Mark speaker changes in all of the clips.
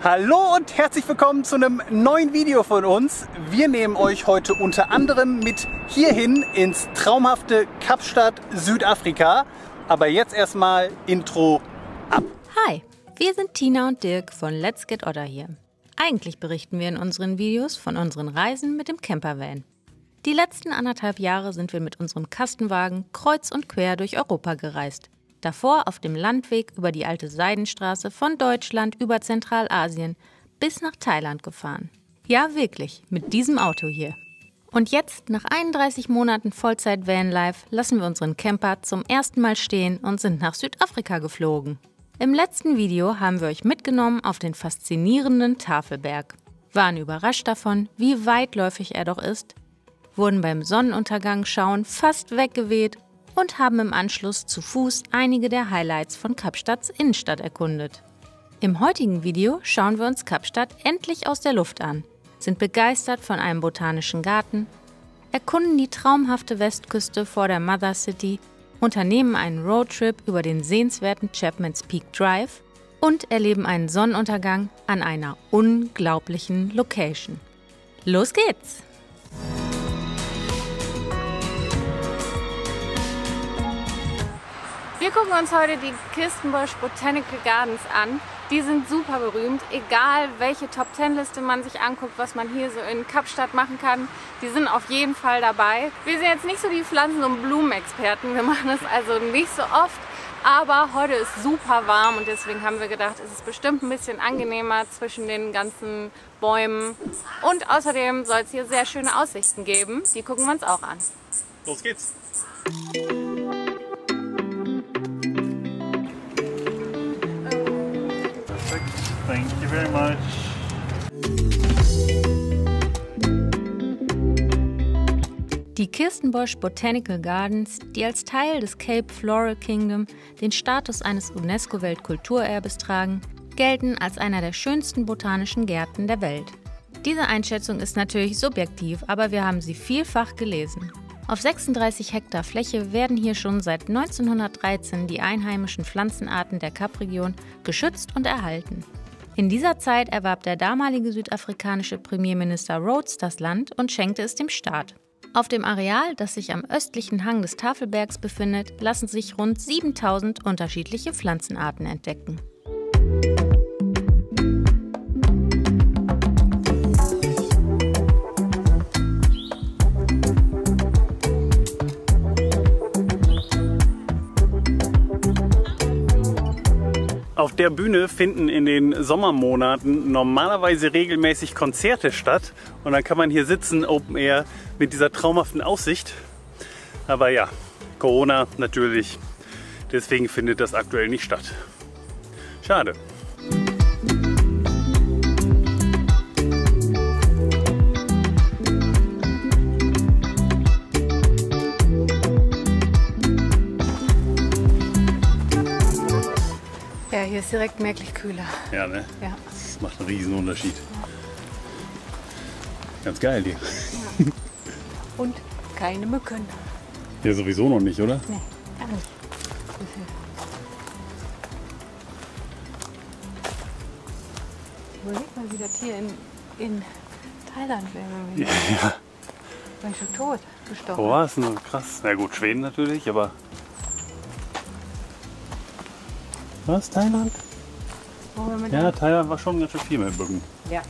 Speaker 1: Hallo und herzlich willkommen zu einem neuen Video von uns. Wir nehmen euch heute unter anderem mit hierhin ins traumhafte Kapstadt, Südafrika. Aber jetzt erstmal Intro ab.
Speaker 2: Hi, wir sind Tina und Dirk von Let's Get Otter hier. Eigentlich berichten wir in unseren Videos von unseren Reisen mit dem Campervan. Die letzten 1,5 Jahre sind wir mit unserem Kastenwagen kreuz und quer durch Europa gereist. Davor auf dem Landweg über die alte Seidenstraße von Deutschland über Zentralasien bis nach Thailand gefahren. Ja, wirklich, mit diesem Auto hier. Und jetzt, nach 31 Monaten Vollzeit-Vanlife, lassen wir unseren Camper zum ersten Mal stehen und sind nach Südafrika geflogen. Im letzten Video haben wir euch mitgenommen auf den faszinierenden Tafelberg. Waren überrascht davon, wie weitläufig er doch ist, wurden beim Sonnenuntergang schauen fast weggeweht und haben im Anschluss zu Fuß einige der Highlights von Kapstadts Innenstadt erkundet. Im heutigen Video schauen wir uns Kapstadt endlich aus der Luft an, sind begeistert von einem botanischen Garten, erkunden die traumhafte Westküste vor der Mother City, unternehmen einen Roadtrip über den sehenswerten Chapman's Peak Drive und erleben einen Sonnenuntergang an einer unglaublichen Location. Los geht's!
Speaker 3: Wir gucken uns heute die Kirstenbosch Botanical Gardens an. Die sind super berühmt, egal welche Top-10-Liste man sich anguckt, was man hier so in Kapstadt machen kann. Die sind auf jeden Fall dabei. Wir sind jetzt nicht so die Pflanzen- und Blumenexperten, wir machen das also nicht so oft. Aber heute ist super warm und deswegen haben wir gedacht, es ist bestimmt ein bisschen angenehmer zwischen den ganzen Bäumen. Und außerdem soll es hier sehr schöne Aussichten geben. Die gucken wir uns auch an.
Speaker 1: Los geht's! Thank you very much.
Speaker 2: Die Kirstenbosch Botanical Gardens, die als Teil des Cape Floral Kingdom den Status eines UNESCO-Weltkulturerbes tragen, gelten als einer der schönsten botanischen Gärten der Welt. Diese Einschätzung ist natürlich subjektiv, aber wir haben sie vielfach gelesen. Auf 36 Hektar Fläche werden hier schon seit 1913 die einheimischen Pflanzenarten der Kapregion geschützt und erhalten. In dieser Zeit erwarb der damalige südafrikanische Premierminister Rhodes das Land und schenkte es dem Staat. Auf dem Areal, das sich am östlichen Hang des Tafelbergs befindet, lassen sich rund 7000 unterschiedliche Pflanzenarten entdecken.
Speaker 1: Auf der Bühne finden in den Sommermonaten normalerweise regelmäßig Konzerte statt und dann kann man hier sitzen, Open Air, mit dieser traumhaften Aussicht. Aber ja, Corona natürlich, deswegen findet das aktuell nicht statt. Schade.
Speaker 3: Ja, hier ist direkt merklich kühler.
Speaker 1: Ja, ne?
Speaker 3: Ja.
Speaker 1: Das macht einen riesen Unterschied. Ganz geil, die.
Speaker 3: Ja. Und keine Mücken.
Speaker 1: Ja, sowieso noch nicht, oder?
Speaker 3: Nee, gar nicht. Überleg mal, wie das hier in Thailand wäre.
Speaker 1: Ja.
Speaker 3: Bin ich schon tot gestochen.
Speaker 1: Boah, ist nur krass. Na gut, Schweden natürlich, aber... Was, Thailand? Ja, Thailand war schon ganz schön viel mit Mücken.
Speaker 3: Ja.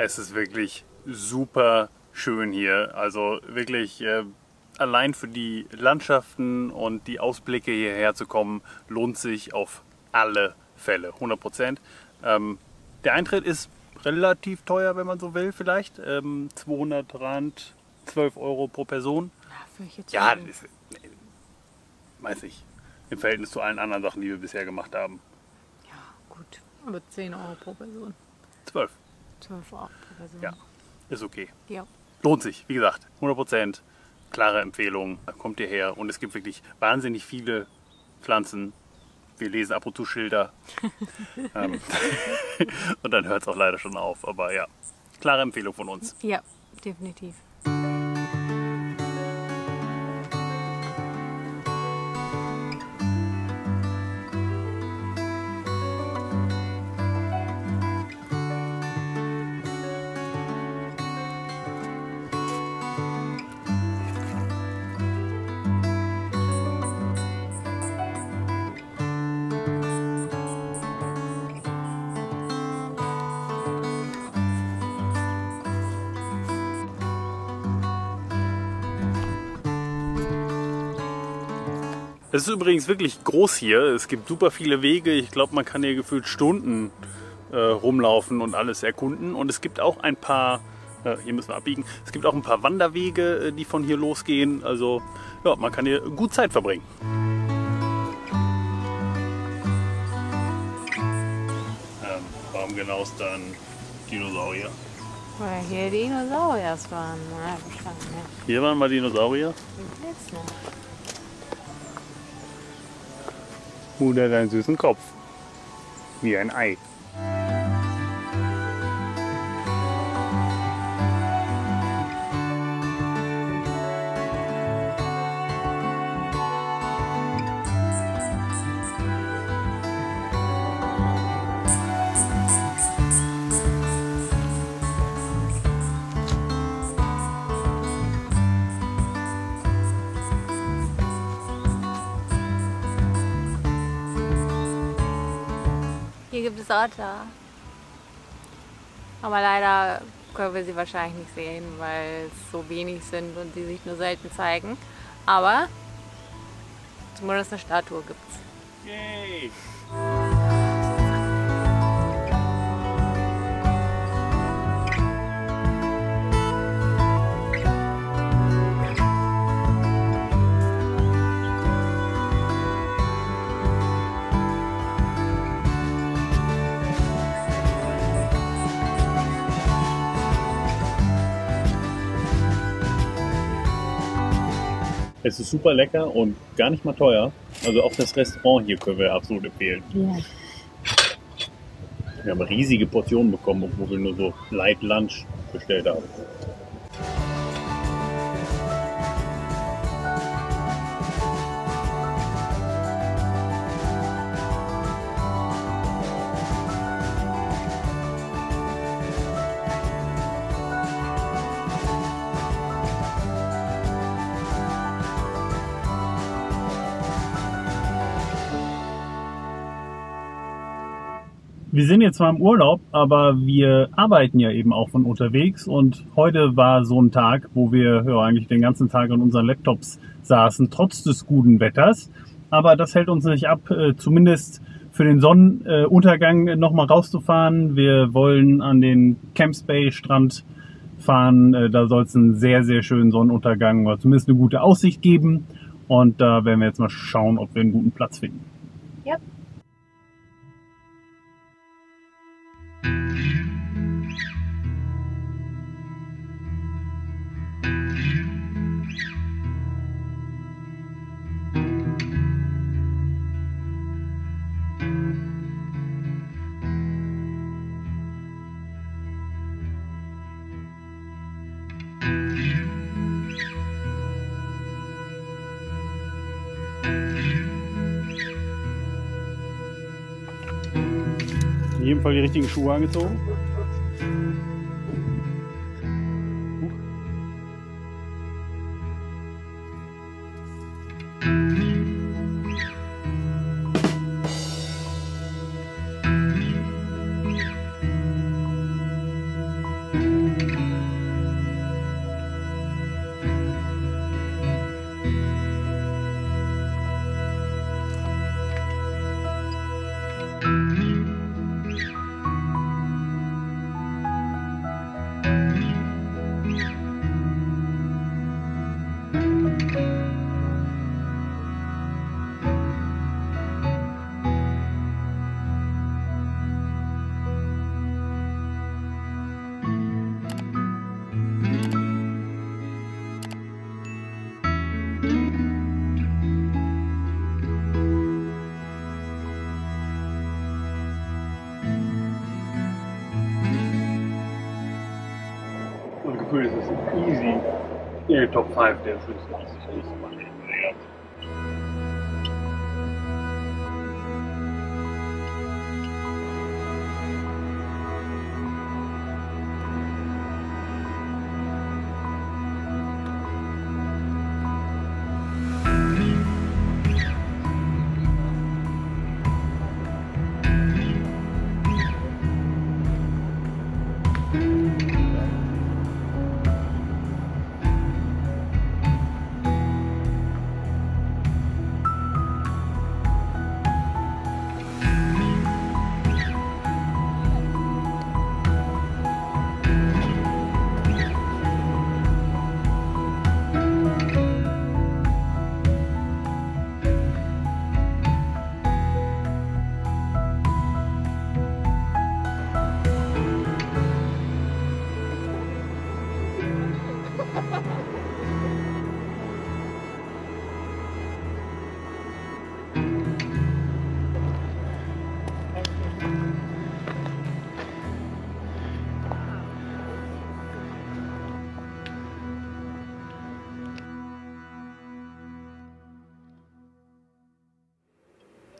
Speaker 1: Es ist wirklich super schön hier. Also wirklich allein für die Landschaften und die Ausblicke hierher zu kommen, lohnt sich auf alle Fälle, 100%. Der Eintritt ist relativ teuer, wenn man so will, vielleicht. 200 Rand, 12 Euro pro Person. Ja, das ist, weiß ich, im Verhältnis zu allen anderen Sachen, die wir bisher gemacht haben.
Speaker 3: Ja, gut. Aber 10 Euro pro Person.
Speaker 1: 12.
Speaker 3: 12 Euro pro Person.
Speaker 1: Ja, ist okay.
Speaker 3: Ja.
Speaker 1: Lohnt sich, wie gesagt, 100%. Klare Empfehlung, kommt hierher. Und es gibt wirklich wahnsinnig viele Pflanzen. Wir lesen ab und zu Schilder. Und dann hört es auch leider schon auf. Aber ja, klare Empfehlung von uns.
Speaker 3: Ja, definitiv.
Speaker 1: Es ist übrigens wirklich groß hier. Es gibt super viele Wege. Ich glaube, man kann hier gefühlt Stunden rumlaufen und alles erkunden. Und es gibt auch ein paar, hier müssen wir abbiegen, es gibt auch ein paar Wanderwege, die von hier losgehen. Also ja, man kann hier gut Zeit verbringen. Warum genau ist dann Dinosaurier?
Speaker 3: Weil hier Dinosauriers waren. Ja, verstanden, ja.
Speaker 1: Hier waren mal Dinosaurier.
Speaker 3: Jetzt noch.
Speaker 1: Der hat einen süßen Kopf. Wie ein Ei.
Speaker 3: Hier gibt es Otter. Aber leider können wir sie wahrscheinlich nicht sehen, weil es so wenig sind und sie sich nur selten zeigen. Aber zumindest eine Statue gibt es.
Speaker 1: Yay! Es ist super lecker und gar nicht mal teuer. Also auch das Restaurant hier können wir absolut empfehlen.
Speaker 3: Ja.
Speaker 1: Wir haben riesige Portionen bekommen, obwohl wir nur so Light Lunch bestellt haben. Wir sind jetzt zwar im Urlaub, aber wir arbeiten ja eben auch von unterwegs und heute war so ein Tag, wo wir ja eigentlich den ganzen Tag an unseren Laptops saßen, trotz des guten Wetters. Aber das hält uns nicht ab, zumindest für den Sonnenuntergang nochmal rauszufahren. Wir wollen an den Camps Bay Strand fahren. Da soll es einen sehr, sehr schönen Sonnenuntergang oder zumindest eine gute Aussicht geben. Und da werden wir jetzt mal schauen, ob wir einen guten Platz finden.
Speaker 3: Ja.
Speaker 1: In jedem Fall die richtigen Schuhe angezogen. dafür ist es easy in den Top 5 der schönsten Aussichten.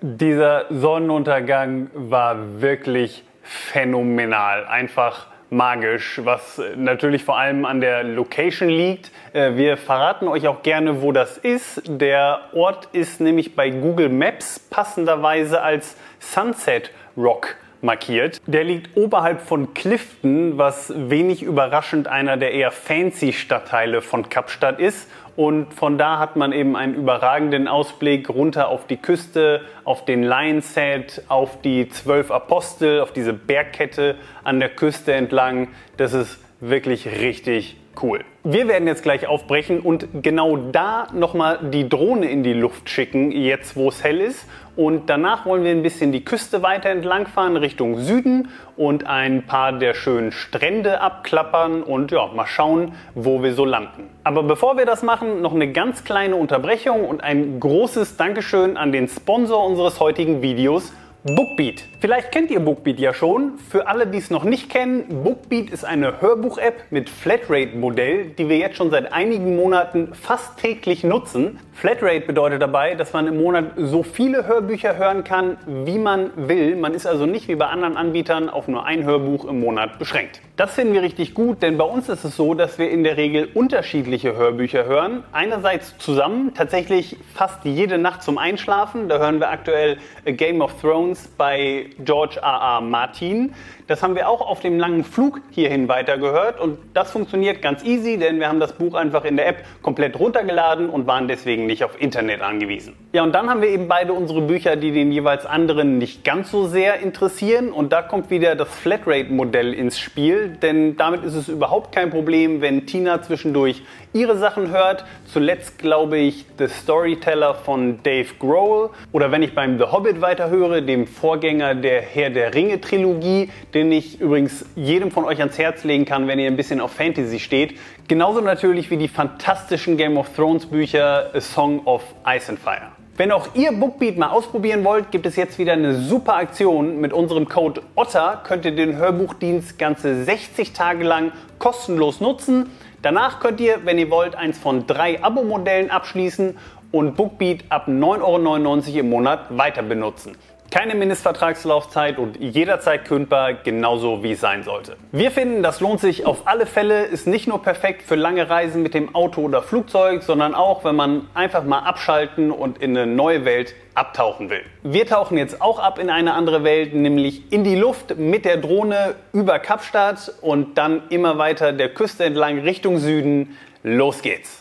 Speaker 1: Dieser Sonnenuntergang war wirklich phänomenal, einfach magisch, was natürlich vor allem an der Location liegt. Wir verraten euch auch gerne, wo das ist. Der Ort ist nämlich bei Google Maps passenderweise als Sunset Rock markiert. Der liegt oberhalb von Clifton, was wenig überraschend einer der eher fancy Stadtteile von Kapstadt ist. Und von da hat man eben einen überragenden Ausblick runter auf die Küste, auf den Lion's Head, auf die 12 Apostel, auf diese Bergkette an der Küste entlang. Das ist wirklich richtig cool. Wir werden jetzt gleich aufbrechen und genau da nochmal die Drohne in die Luft schicken, jetzt wo es hell ist. Und danach wollen wir ein bisschen die Küste weiter entlang fahren Richtung Süden und ein paar der schönen Strände abklappern und ja, mal schauen, wo wir so landen. Aber bevor wir das machen, noch eine ganz kleine Unterbrechung und ein großes Dankeschön an den Sponsor unseres heutigen Videos, Bookbeat. Vielleicht kennt ihr Bookbeat ja schon. Für alle, die es noch nicht kennen, Bookbeat ist eine Hörbuch-App mit Flatrate-Modell, die wir jetzt schon seit einigen Monaten fast täglich nutzen. Flatrate bedeutet dabei, dass man im Monat so viele Hörbücher hören kann, wie man will. Man ist also nicht wie bei anderen Anbietern auf nur ein Hörbuch im Monat beschränkt. Das finden wir richtig gut, denn bei uns ist es so, dass wir in der Regel unterschiedliche Hörbücher hören. Einerseits zusammen, tatsächlich fast jede Nacht zum Einschlafen. Da hören wir aktuell A Game of Thrones bei George R.R. Martin. Das haben wir auch auf dem langen Flug hierhin weitergehört und das funktioniert ganz easy, denn wir haben das Buch einfach in der App komplett runtergeladen und waren deswegen nicht auf Internet angewiesen. Ja, und dann haben wir eben beide unsere Bücher, die den jeweils anderen nicht ganz so sehr interessieren und da kommt wieder das Flatrate-Modell ins Spiel, denn damit ist es überhaupt kein Problem, wenn Tina zwischendurch ihre Sachen hört. Zuletzt glaube ich The Storyteller von Dave Grohl oder wenn ich beim The Hobbit weiterhöre, dem Vorgänger der Herr der Ringe Trilogie, den ich übrigens jedem von euch ans Herz legen kann, wenn ihr ein bisschen auf Fantasy steht. Genauso natürlich wie die fantastischen Game of Thrones Bücher A Song of Ice and Fire. Wenn auch ihr Bookbeat mal ausprobieren wollt, gibt es jetzt wieder eine super Aktion. Mit unserem Code OTTER könnt ihr den Hörbuchdienst ganze 60 Tage lang kostenlos nutzen. Danach könnt ihr, wenn ihr wollt, eins von 3 Abo-Modellen abschließen und Bookbeat ab 9,99 € im Monat weiter benutzen. Keine Mindestvertragslaufzeit und jederzeit kündbar, genauso wie es sein sollte. Wir finden, das lohnt sich auf alle Fälle, ist nicht nur perfekt für lange Reisen mit dem Auto oder Flugzeug, sondern auch, wenn man einfach mal abschalten und in eine neue Welt abtauchen will. Wir tauchen jetzt auch ab in eine andere Welt, nämlich in die Luft mit der Drohne über Kapstadt und dann immer weiter der Küste entlang Richtung Süden. Los geht's!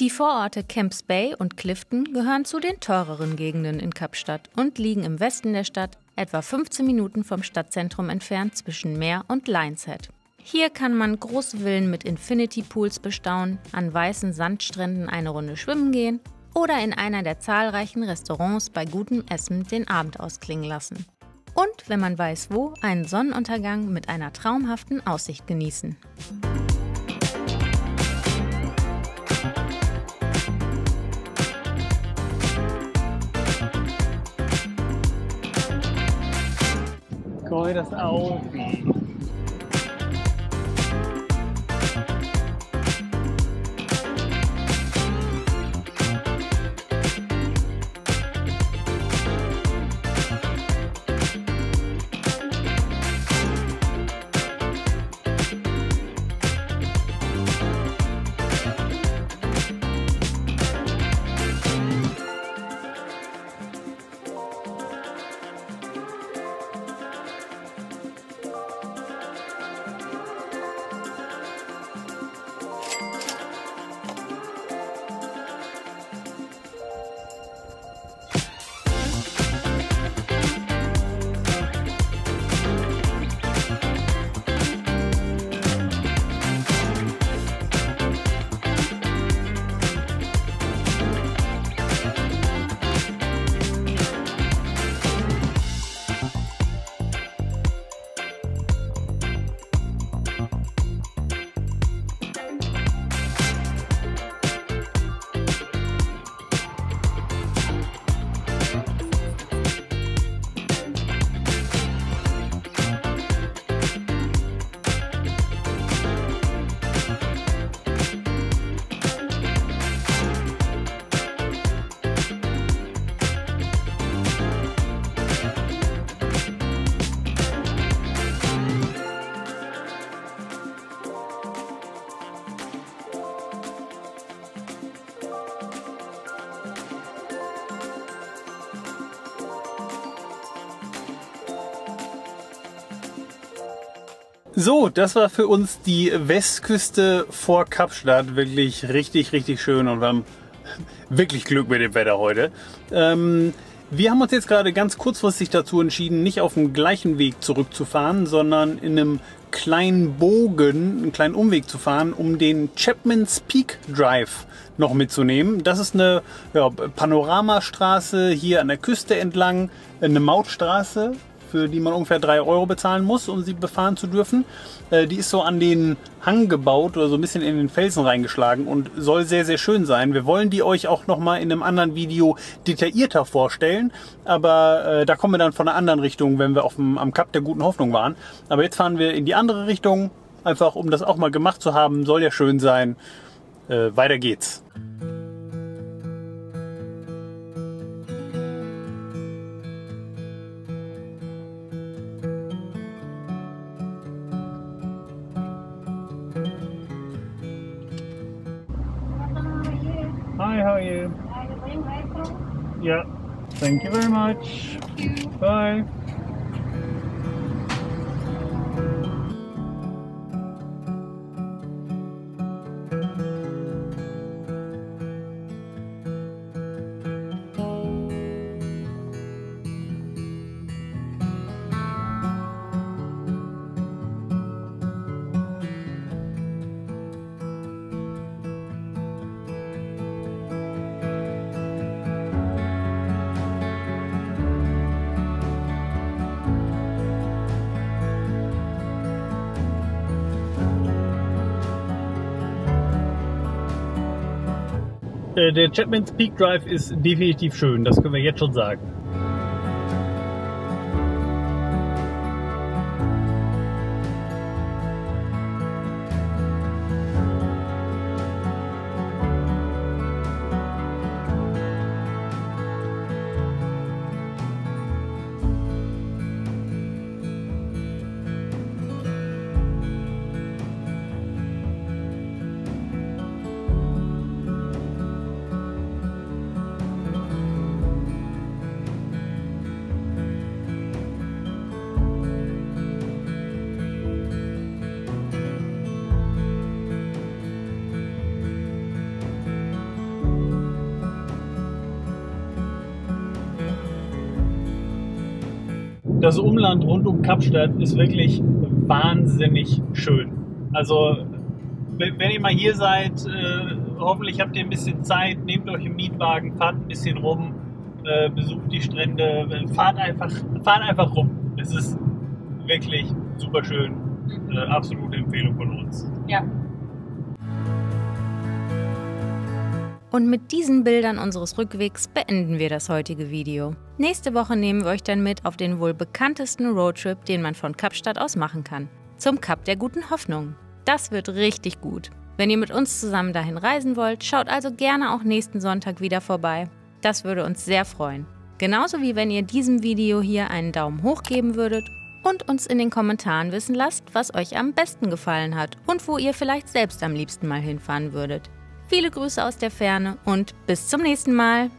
Speaker 2: Die Vororte Camps Bay und Clifton gehören zu den teureren Gegenden in Kapstadt und liegen im Westen der Stadt, etwa 15 Minuten vom Stadtzentrum entfernt zwischen Meer und Lion's Head. Hier kann man große Villen mit Infinity Pools bestaunen, an weißen Sandstränden eine Runde schwimmen gehen oder in einer der zahlreichen Restaurants bei gutem Essen den Abend ausklingen lassen. Und, wenn man weiß wo, einen Sonnenuntergang mit einer traumhaften Aussicht genießen.
Speaker 1: Gooi das auf. So, das war für uns die Westküste vor Kapstadt. Wirklich richtig schön und wir haben wirklich Glück mit dem Wetter heute. Wir haben uns jetzt gerade ganz kurzfristig dazu entschieden, nicht auf dem gleichen Weg zurückzufahren, sondern in einem kleinen Bogen, einen kleinen Umweg zu fahren, um den Chapman's Peak Drive noch mitzunehmen. Das ist eine Panoramastraße hier an der Küste entlang, eine Mautstraße, für die man ungefähr 3 Euro bezahlen muss, um sie befahren zu dürfen. Die ist so an den Hang gebaut oder so ein bisschen in den Felsen reingeschlagen und soll sehr schön sein. Wir wollen die euch auch nochmal in einem anderen Video detaillierter vorstellen, aber da kommen wir dann von einer anderen Richtung, wenn wir am Kap der Guten Hoffnung waren. Aber jetzt fahren wir in die andere Richtung, einfach um das auch mal gemacht zu haben. Soll ja schön sein. Weiter geht's. Hi, how are you? Yeah, thank you very much. Bye. Der Chapman's Peak Drive ist definitiv schön, das können wir jetzt schon sagen. das Umland rund um Kapstadt ist wirklich wahnsinnig schön. Also wenn ihr mal hier seid, hoffentlich habt ihr ein bisschen Zeit, nehmt euch einen Mietwagen, fahrt ein bisschen rum, besucht die Strände, fahrt einfach rum. Es ist wirklich super schön. Absolute Empfehlung von uns.
Speaker 3: Ja.
Speaker 2: Und mit diesen Bildern unseres Rückwegs beenden wir das heutige Video. Nächste Woche nehmen wir euch dann mit auf den wohl bekanntesten Roadtrip, den man von Kapstadt aus machen kann. Zum Kap der Guten Hoffnung. Das wird richtig gut. Wenn ihr mit uns zusammen dahin reisen wollt, schaut also gerne auch nächsten Sonntag wieder vorbei. Das würde uns sehr freuen. Genauso wie wenn ihr diesem Video hier einen Daumen hoch geben würdet und uns in den Kommentaren wissen lasst, was euch am besten gefallen hat und wo ihr vielleicht selbst am liebsten mal hinfahren würdet. Viele Grüße aus der Ferne und bis zum nächsten Mal.